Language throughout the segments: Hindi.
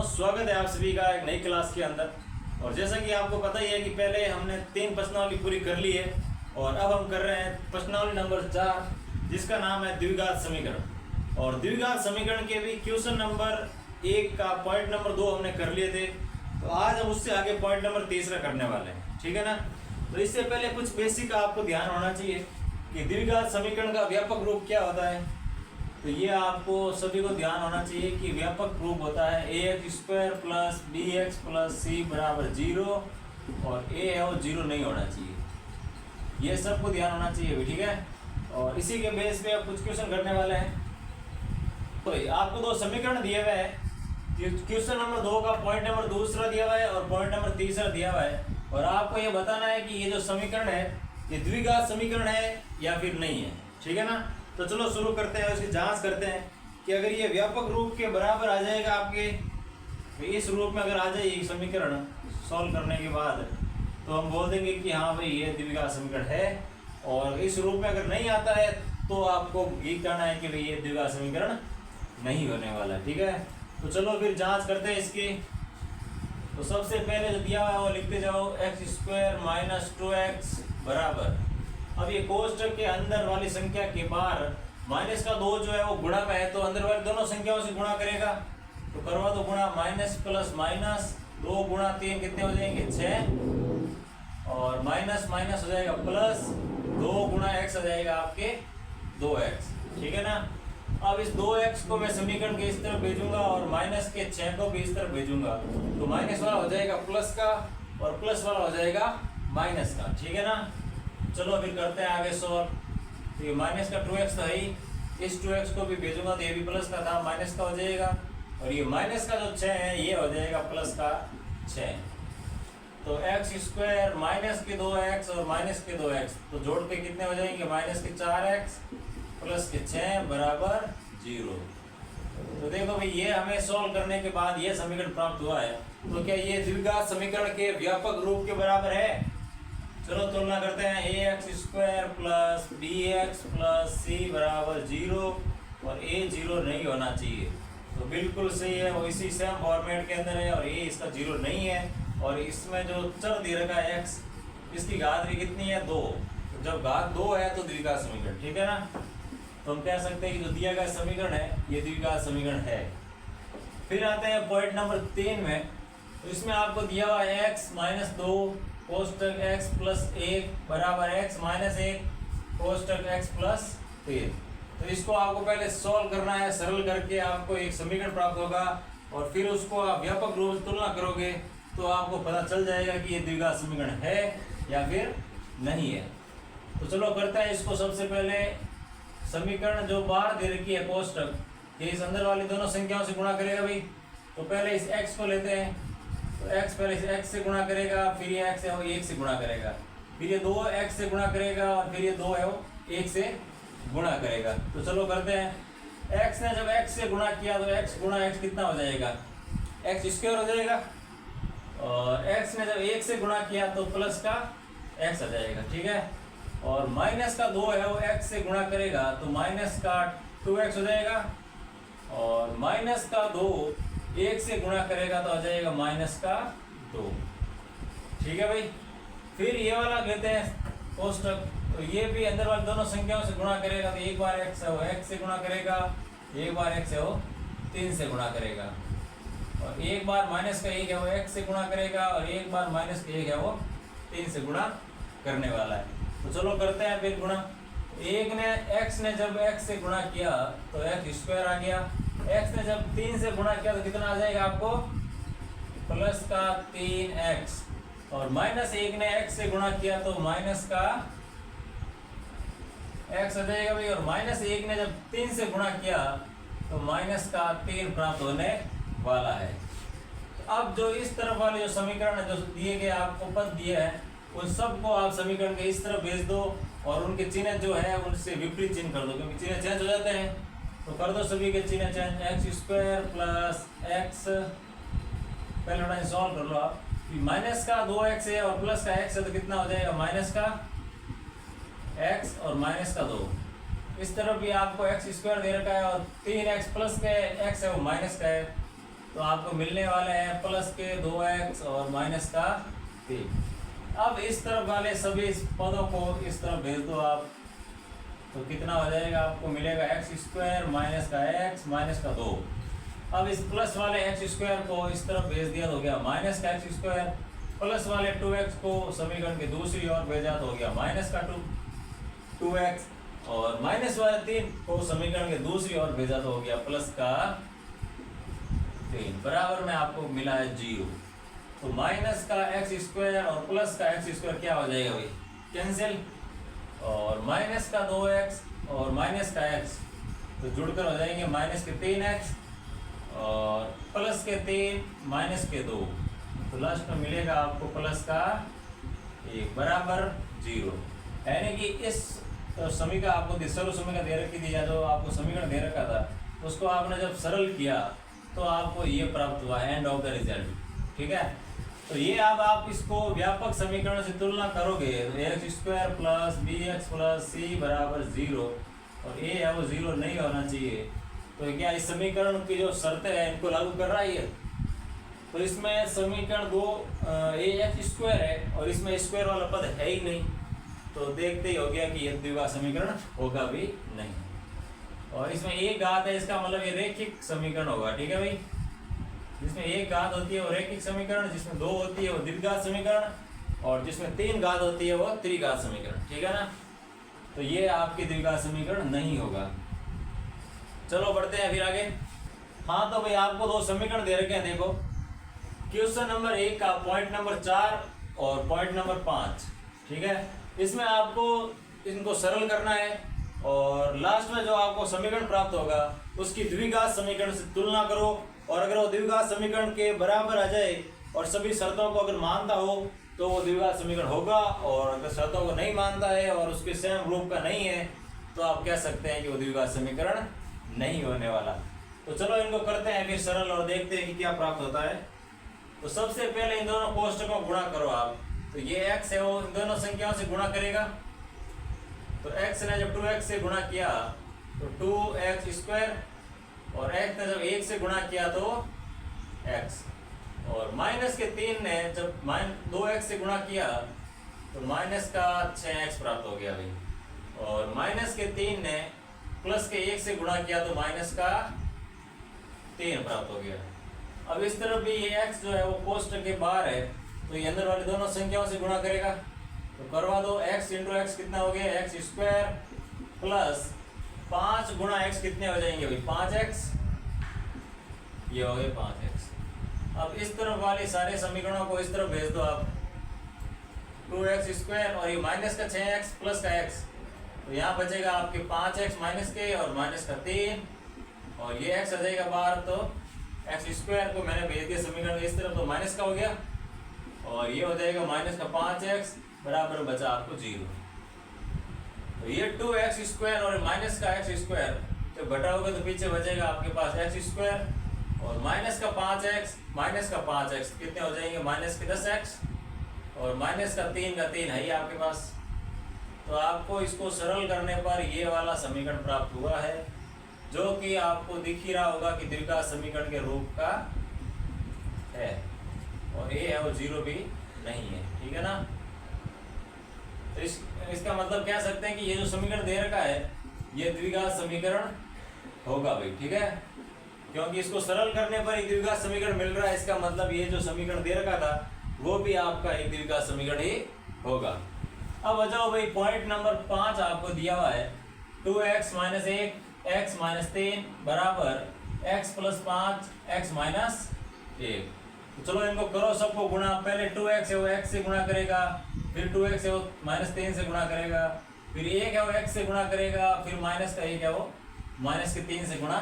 स्वागत है आप सभी का एक नई क्लास के अंदर। और जैसा कि आपको पता ही है कि पहले हमने 3 प्रश्नावली पूरी कर ली है और अब हम कर रहे हैं प्रश्नावली नंबर 4 जिसका नाम है द्विघात समीकरण। और द्विघात समीकरण के भी क्वेश्चन नंबर 1 का पॉइंट नंबर 2 हमने कर लिए थे, तो आज हम उससे आगे पॉइंट नंबर 3 करने वाले हैं, ठीक है ना। तो इससे पहले कुछ बेसिक आपको ध्यान होना चाहिए कि द्विघात समीकरण का व्यापक रूप क्या होता है। तो ये आपको सभी को ध्यान होना चाहिए कि व्यापक रूप होता है ax² plus bx plus c बराबर 0 और a है वो 0 नहीं होना चाहिए, ये सबको ध्यान होना चाहिए भी, ठीक है। और इसी के बेस पे आप कुछ क्वेश्चन करने वाले हैं। तो आपको 2 समीकरण दिए हुए हैं, क्वेश्चन नंबर 2 का पॉइंट नंबर 2 दिया हुआ है और पॉइंट नंबर 3 दिया हुआ है। और आपको ये बताना है कि ये जो समीकरण है ये द्विघात समीकरण है या फिर नहीं है, ठीक है ना। तो चलो शुरू करते हैं, उसकी जांच करते हैं कि अगर ये व्यापक रूप के बराबर आ जाएगा आपके, तो इस रूप में अगर आ जाए ये समीकरण सॉल्व करने के बाद, तो हम बोल देंगे कि हाँ भाई ये द्विघात समीकरण है। और इस रूप में अगर नहीं आता है तो आपको ये कहना है कि भाई ये द्विघात समीकरण नहीं होने वाला, ठीक है। तो चलो फिर जाँच करते हैं इसकी। तो सबसे पहले जो दिया हुआ है वो लिखते जाओ x² - 2x बराबर। अब ये कोष्टक के अंदर वाली संख्या के बाहर माइनस का 2 जो है वो गुणा में है, तो अंदर वाली दोनों संख्याओं से गुणा करेगा। तो करवा दो गुणा, माइनस प्लस माइनस 2 गुणा 3 कितने हो जाएंगे 6, और माइनस माइनस हो जाएगा प्लस 2 गुणा x हो जाएगा आपके 2x, ठीक है ना। अब इस 2x को मैं समीकरण के इस तरफ भेजूंगा और माइनस के 6 को भी इस तरफ भेजूंगा, तो माइनस वाला हो जाएगा प्लस का और प्लस वाला हो जाएगा माइनस का, ठीक है ना। चलो फिर करते हैं आगे सॉल्व। तो ये माइनस का 2x था ही, इस 2x को भी भेजूंगा तो ये भी प्लस का था, माइनस का हो जाएगा। और ये माइनस का जो 6 है ये हो जाएगा प्लस का 6। तो x² माइनस के 2x और माइनस के 2x तो जोड़ के कितने हो जाएंगे, माइनस के 4x प्लस के 6 बराबर 0। तो देखो भाई ये हमें सॉल्व करने के बाद ये समीकरण प्राप्त हुआ है। तो क्या ये द्विघात समीकरण के व्यापक रूप के बराबर है? चलो तुलना करते हैं, ax² plus bx plus c बराबर 0 और a 0 नहीं होना चाहिए। तो बिल्कुल सही है, वो इसी सेम फॉर्मेट के अंदर है और a इसका 0 नहीं है। और इसमें जो चर दे रखा है x, इसकी घात भी कितनी है 2, तो जब घात 2 है तो द्विघात समीकरण, ठीक है ना। तो हम कह सकते हैं कि जो दिया गया समीकरण है ये द्विघात समीकरण है। फिर आते हैं पॉइंट नंबर 3 में। तो इसमें आपको दिया हुआ है x - 2 कोष्टक x प्लस 1 बराबर x - 1 कोष्टक x प्लस 3। तो इसको आपको पहले सॉल्व करना है, सरल करके आपको एक समीकरण प्राप्त होगा और फिर उसको आप व्यापक रूप से तुलना करोगे तो आपको पता चल जाएगा कि ये द्विघात समीकरण है या फिर नहीं है। तो चलो करते हैं इसको। सबसे पहले समीकरण जो बाहर दे रखी है कोष्टक, ये इस अंदर वाली दोनों संख्याओं से गुणा करेगा भाई। तो पहले इस x को लेते हैं, तो x पहले इस x से गुणा करेगा, फिर ये x है वो 1 से गुणा करेगा, फिर ये 2x से गुणा करेगा और फिर ये 2 है वो 1 से गुणा करेगा। तो चलो करते हैं, x ने जब x से गुणा किया तो x गुणा x कितना हो जाएगा, x² हो जाएगा। और x ने जब 1 से गुणा किया तो प्लस का x आ जाएगा, ठीक है। और माइनस का 2 है वो x से गुणा करेगा तो माइनस का 2x हो जाएगा। और माइनस का 2 1 से गुणा करेगा तो आ जाएगा माइनस का 2, ठीक है भाई। फिर ये वाला लेते हैं कोष्टक, तो ये भी अंदर वाली दोनों संख्याओं से गुणा करेगा तो एक बार x है वो x से गुणा करेगा, एक बार x है वो 3 से गुणा करेगा, और एक बार माइनस का 1 है वो x से गुणा करेगा और एक बार माइनस का 1 है वो 3 से गुणा करने वाला है। तो चलो करते हैं फिर गुणा। x ने जब x से गुणा किया तो x² आ गया, x ने जब 3 से गुणा किया तो कितना आ जाएगा आपको, प्लस का 3x। और -1 ने x से गुणा किया तो माइनस का x आ जाएगा भाई। और -1 ने जब 3 से गुणा किया तो माइनस का 3 प्राप्त होने वाला है। अब जो इस तरफ वाले जो समीकरण है जो दिए गए आपको पद दिए हैं उन सबको आप समीकरण के इस तरफ भेज दो और उनके चिन्ह जो है उनसे विपरीत चिन्ह कर दो, क्योंकि चिन्ह चेंज हो जाते हैं। तो कर दो सभी के चिन्ह चेंज, x² प्लस x, पहले थोड़ा सॉल्व कर लो आप। माइनस का 2x है और प्लस का x है तो कितना हो जाएगा, माइनस का x और माइनस का 2। इस तरफ भी आपको x² दे रखा है और 3x प्लस का x है वो माइनस का है, तो आपको मिलने वाले हैं प्लस के 2x और माइनस का 3। अब इस तरफ वाले सभी पदों को इस तरफ भेज दो आप, तो कितना हो जाएगा, आपको मिलेगा एक्स स्क्वायर माइनस का एक्स माइनस का 2। अब इस प्लस वाले एक्स स्क्वायर को इस तरफ भेज दिया तो हो गया माइनस का एक्स स्क्वायर, प्लस वाले 2x को समीकरण की दूसरी ओर भेजा तो हो गया माइनस का 2x, और माइनस वाले 3 को समीकरण के दूसरी ओर भेजा तो हो गया प्लस का 3, बराबर में आपको मिला है 0। तो माइनस का एक्स स्क्वायर और प्लस का एक्स स्क्वायर क्या हो जाएगा भाई, कैंसिल, और माइनस का 2x और माइनस का x तो जुड़कर हो जाएंगे माइनस के 3x और प्लस के 3 माइनस के 2, तो लास्ट में मिलेगा आपको प्लस का 1 बराबर 0। यानी कि इस समीकरण आपको सर्व समीकरण दे रखी थी, या जो आपको समीकरण दे रखा था उसको आपने जब सरल किया तो आपको ये प्राप्त हुआ, एंड ऑफ द रिजल्ट। ठीक है, तो ये अब आप इसको व्यापक समीकरण से तुलना करोगे तो x square plus b x plus c बराबर 0, और ए है वो 0 नहीं होना चाहिए। तो क्या इस समीकरण की जो शर्तें हैं इनको लागू कर रहा है ये, तो इसमें समीकरण 2 ए एक्स स्क्वायर है और इसमें स्क्वायर वाला पद है ही नहीं, तो देखते ही हो गया कि यह द्विघात समीकरण होगा भी नहीं। और इसमें एक घात है, इसका मतलब ये रैखिक समीकरण होगा। ठीक है भाई, जिसमें एक घात होती है वो रैखिक समीकरण, जिसमें 2 होती है वो द्विघात समीकरण, और जिसमें 3 घात होती है वो त्रिघात समीकरण। ठीक है ना, तो ये आपकी द्विघात समीकरण नहीं होगा। चलो बढ़ते हैं फिर आगे। हाँ तो भाई आपको 2 समीकरण दे रखे हैं, देखो क्वेश्चन नंबर 1 का पॉइंट नंबर 4 और पॉइंट नंबर 5। ठीक है, इसमें आपको इनको सरल करना है और लास्ट में जो आपको समीकरण प्राप्त होगा उसकी द्विघात समीकरण से तुलना करो, और अगर वो द्विघात समीकरण के बराबर आ जाए और सभी शर्तों को अगर मानता हो तो वो द्विघात समीकरण होगा, और अगर शर्तों को नहीं मानता है और उसके सेम रूप का नहीं है तो आप कह सकते हैं कि वो द्विघात समीकरण नहीं होने वाला। तो चलो इनको करते हैं फिर सरल और देखते हैं कि क्या प्राप्त होता है। तो सबसे पहले इन दोनों कोष्टकों को गुणा करो आप, तो ये x है वो इन दोनों संख्याओं से गुणा करेगा, तो x ने जब 2x से गुणा किया तो 2x स्क्वायर, और x ने जब 1 से गुणा किया तो x, और माइनस के 3 ने जब 2x से गुणा किया तो माइनस का 6x प्राप्त हो गया भाई, और माइनस के 3 ने प्लस के 1 से गुणा किया तो माइनस का 3 प्राप्त हो गया। अब इस तरफ भी ये x जो है वो कोष्टक के बाहर है, तो ये अंदर वाली दोनों संख्याओं से गुणा करेगा, तो करवा दो। x इंटू एक्स कितना हो गया, एक्स स्क्वायर प्लस 5 गुणा x कितने हो जाएंगे भाई, 5x, ये हो गए 5x। अब इस तरफ वाले सारे समीकरणों को इस तरफ भेज दो आप, 2x स्क्वायर और ये माइनस का 6x प्लस का x, तो यहाँ बचेगा आपके 5x माइनस के और माइनस का 3, और ये x आ जाएगा बाहर, तो एक्स स्क्वायर को मैंने भेज दिया समीकरण इस तरफ, तो माइनस का हो गया, और ये हो जाएगा माइनस का 5x बराबर बचा आपको 0। तो ये 2x स्क्वायर और माइनस का x स्क्वायर तो घटाओगे तो पीछे बचेगा आपके पास x स्क्वायर, और माइनस का 5x कितने हो जाएंगे, माइनस के 10x, और माइनस का 3 है ही आपके पास। तो आपको इसको सरल करने पर ये वाला समीकरण प्राप्त हुआ है, जो कि आपको दिख ही रहा होगा कि द्विघात समीकरण के रूप का है, और ये है वो 0 भी नहीं है। ठीक है ना, तो इसका मतलब कह सकते हैं कि ये जो समीकरण दे रखा है ये द्विघात समीकरण होगा भाई। ठीक है, क्योंकि इसको सरल करने पर एक द्विघात समीकरण मिल रहा है, इसका मतलब ये जो समीकरण दे रखा था वो भी आपका एक द्विघात समीकरण ही होगा। अब आ जाओ भाई, पॉइंट नंबर 5 आपको दिया हुआ है 2x माइनस 1 x माइनस 3 बराबर x प्लस 5 x माइनस 1। तो चलो इनको करो सबको गुणा, पहले 2x है वो x से गुणा करेगा, फिर 2x है वो माइनस 3 से गुणा करेगा, फिर 1 है वो x से गुणा करेगा, फिर माइनस का 1 है वो माइनस के 3 से गुणा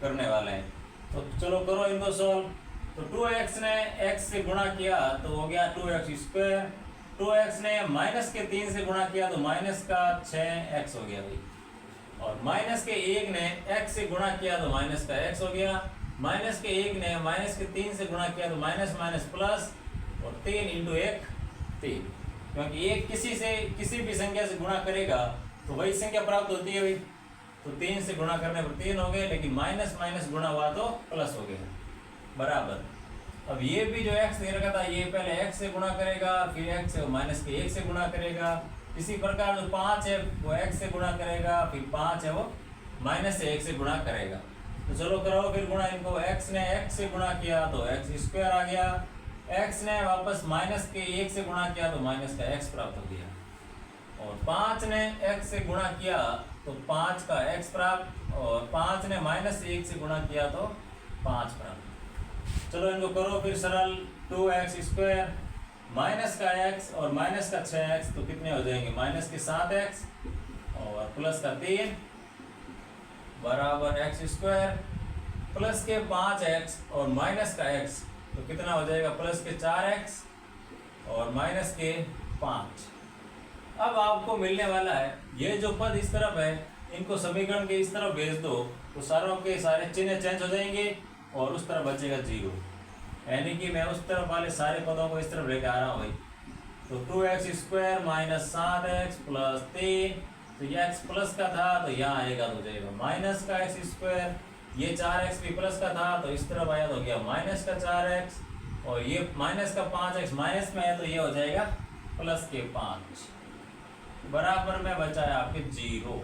करने वाले हैं। तो चलो करो इनको सॉल्व। तो 2x ने x से गुणा किया तो हो गया 2x स्क्वायर, 2x ने माइनस के 3 से गुणा किया तो माइनस का 6x हो गया भाई, और माइनस के 1 ने x से गुणा किया तो माइनस का x हो गया, माइनस के 1 ने माइनस के 3 से गुणा किया तो माइनस माइनस प्लस, और 3 इंटू 1 3, क्योंकि 1 किसी भी संख्या से गुणा करेगा तो वही संख्या प्राप्त होती है भाई। तो 3 से गुणा करने पर 3 हो गए, लेकिन माइनस माइनस गुणा हुआ तो प्लस हो गया। बराबर, अब ये भी जो x दे रखा था ये पहले x से गुणा करेगा, फिर x से माइनस के 1 से गुणा करेगा। इसी प्रकार जो 5 है वो x से गुणा करेगा, फिर 5 है वो माइनस से 1 से गुणा करेगा। तो चलो करो फिर गुणा इनको, x ने x से गुणा किया तो x स्क्वायर आ गया, x ने वापस माइनस के 1 से गुणा किया तो माइनस का x प्राप्त हो गया, और 5 ने x से गुणा किया तो 5 का x प्राप्त, और 5 ने माइनस 1 से गुणा किया तो 5 प्राप्त। चलो इनको करो फिर सरल, 2x स्क्वायर माइनस का x और माइनस का 6x तो कितने हो जाएंगे, माइनस के 7x और प्लस का 3 बराबर x स्क्वायर, प्लस के 5x और माइनस का x तो कितना हो जाएगा, प्लस के 4x और माइनस के 5। अब आपको मिलने वाला है ये जो पद इस तरफ है इनको समीकरण के इस तरफ भेज दो तो सारों के सारे चिन्ह चेंज हो जाएंगे और उस तरफ बचेगा 0, यानी कि मैं उस तरफ वाले सारे पदों को इस तरफ लेकर आ रहा हूँ भाई। तो 2x square minus 7x plus 3, तो ये x प्लस का था तो यहाँ आएगा तो जाएगा माइनस का x स्क्वायर, ये 4x भी प्लस का था तो इस तरफ आया तो गया माइनस का 4x, और ये माइनस का 5x माइनस में है तो ये हो जाएगा प्लस के 5, बराबर में बचा है आपके 0।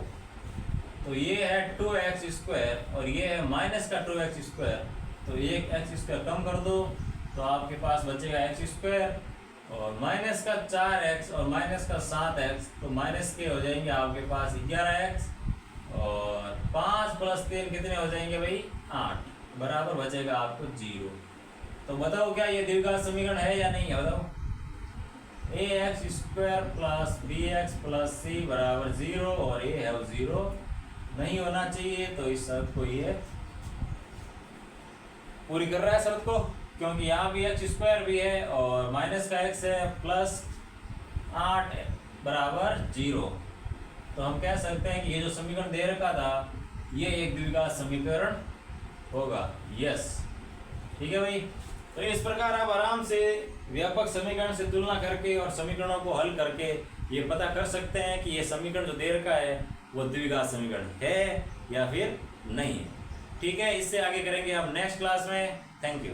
तो ये है 2x स्क्वायर और ये है माइनस का 2x स्क्वायर, तो एक x स्क्वायर कम कर दो तो आपके पास बचेगा x स्क्वायर, और माइनस का 4x और माइनस का 7x तो माइनस के हो जाएंगे आपके पास 11x, और 5 प्लस 3 कितने हो जाएंगे भाई 8, बराबर बचेगा आपको 0। तो बताओ क्या ये द्विघात समीकरण है या नहीं है, बताओ। ax square plus bx plus c बराबर 0 और a है वो 0 नहीं होना चाहिए, तो इस शर्त को ये पूरी कर रहा है शर्त को, क्योंकि यहाँ भी x स्क्वायर भी है और माइनस का x है प्लस 8 बराबर 0। तो हम कह सकते हैं कि ये जो समीकरण दे रखा था ये एक द्विघात समीकरण होगा, यस ठीक है भाई। तो इस प्रकार आप आराम से व्यापक समीकरण से तुलना करके और समीकरणों को हल करके ये पता कर सकते हैं कि ये समीकरण जो दे रखा है वो द्विघात समीकरण है या फिर नहीं है। ठीक है, इससे आगे करेंगे हम नेक्स्ट क्लास में। Thank you.